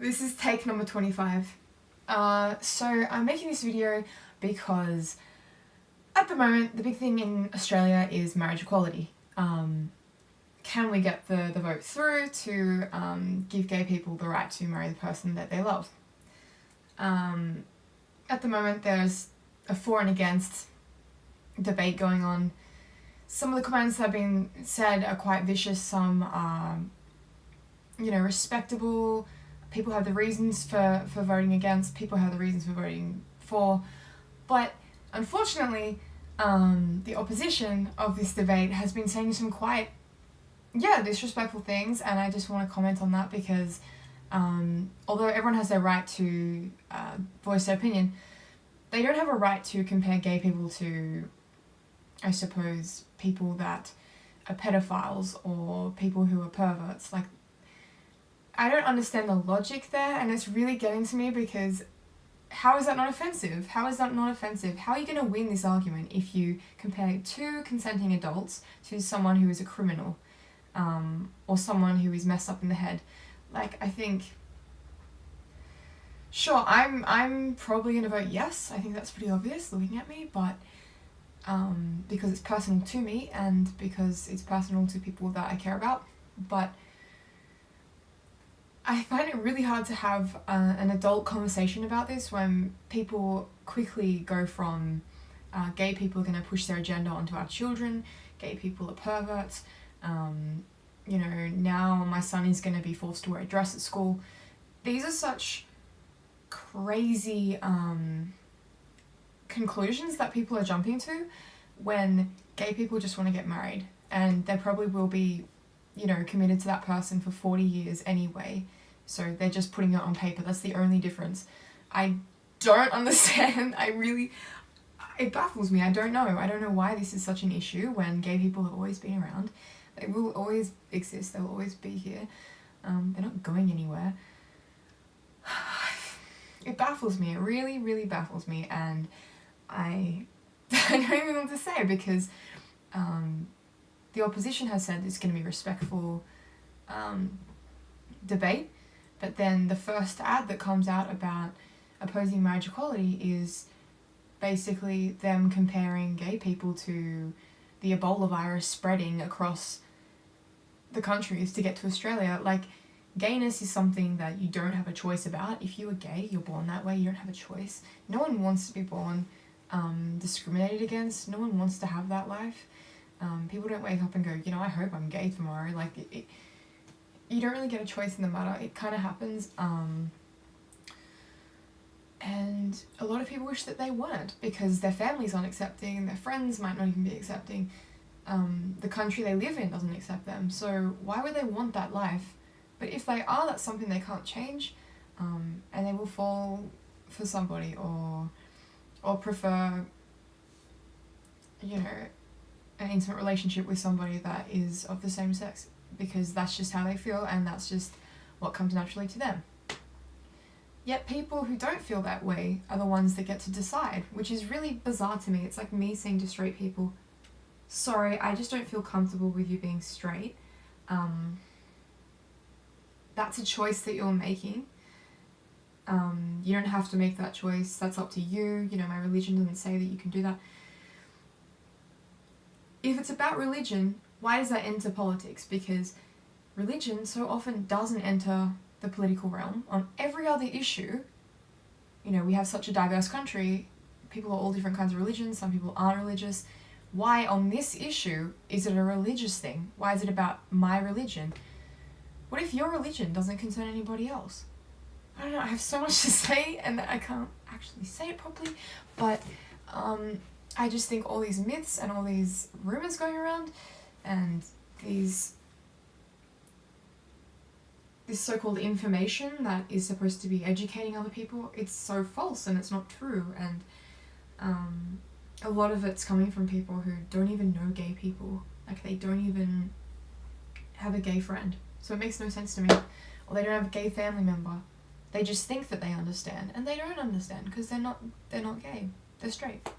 This is take number 25. So I'm making this video because at the moment the big thing in Australia is marriage equality. Can we get the vote through to give gay people the right to marry the person that they love? At the moment there's a for and against debate going on. Some of the comments that have been said are quite vicious, some are, respectable. People have the reasons for voting against, people have the reasons for voting for, but unfortunately the opposition of this debate has been saying some quite disrespectful things, and I just want to comment on that because although everyone has their right to voice their opinion, they don't have a right to compare gay people to, I suppose, people that are pedophiles or people who are perverts. Like, I don't understand the logic there, and it's really getting to me because how is that not offensive? How is that not offensive? How are you going to win this argument if you compare two consenting adults to someone who is a criminal or someone who is messed up in the head? Like, I think, sure, I'm probably going to vote yes. I think that's pretty obvious looking at me, but because it's personal to me and because it's personal to people that I care about. But I find it really hard to have an adult conversation about this when people quickly go from gay people are going to push their agenda onto our children, gay people are perverts, now my son is going to be forced to wear a dress at school. These are such crazy conclusions that people are jumping to when gay people just want to get married, and they probably will be committed to that person for 40 years anyway, so they're just putting it on paper. That's the only difference. I don't understand. It baffles me. I don't know why this is such an issue when gay people have always been around. They will always exist. They will always be here. They're not going anywhere. It baffles me. It really, really baffles me, and I don't even know what to say because the opposition has said it's going to be respectful debate, but then the first ad that comes out about opposing marriage equality is basically them comparing gay people to the Ebola virus spreading across the countries to get to Australia. Like, gayness is something that you don't have a choice about. If you are gay, you're born that way, you don't have a choice. No one wants to be born discriminated against. No one wants to have that life. People don't wake up and go, I hope I'm gay tomorrow. Like, you don't really get a choice in the matter. It kind of happens. And a lot of people wish that they weren't because their families aren't accepting, their friends might not even be accepting, the country they live in doesn't accept them. So why would they want that life? But if they are, that's something they can't change, and they will fall for somebody or prefer, an intimate relationship with somebody that is of the same sex because that's just how they feel and that's just what comes naturally to them. Yet people who don't feel that way are the ones that get to decide, which is really bizarre to me. It's like me saying to straight people, sorry, I just don't feel comfortable with you being straight. That's a choice that you're making. You don't have to make that choice. That's up to you. My religion doesn't say that you can do that. If it's about religion, why does that enter politics? Because religion so often doesn't enter the political realm. On every other issue, we have such a diverse country, people are all different kinds of religions, some people aren't religious. Why on this issue is it a religious thing? Why is it about my religion? What if your religion doesn't concern anybody else? I don't know, I have so much to say and I can't actually say it properly, but I just think all these myths and all these rumours going around and this so-called information that is supposed to be educating other people, it's so false and it's not true, and a lot of it's coming from people who don't even know gay people. Like, they don't even have a gay friend, so it makes no sense to me. Or they don't have a gay family member. They just think that they understand, and they don't understand because they're not gay. They're straight.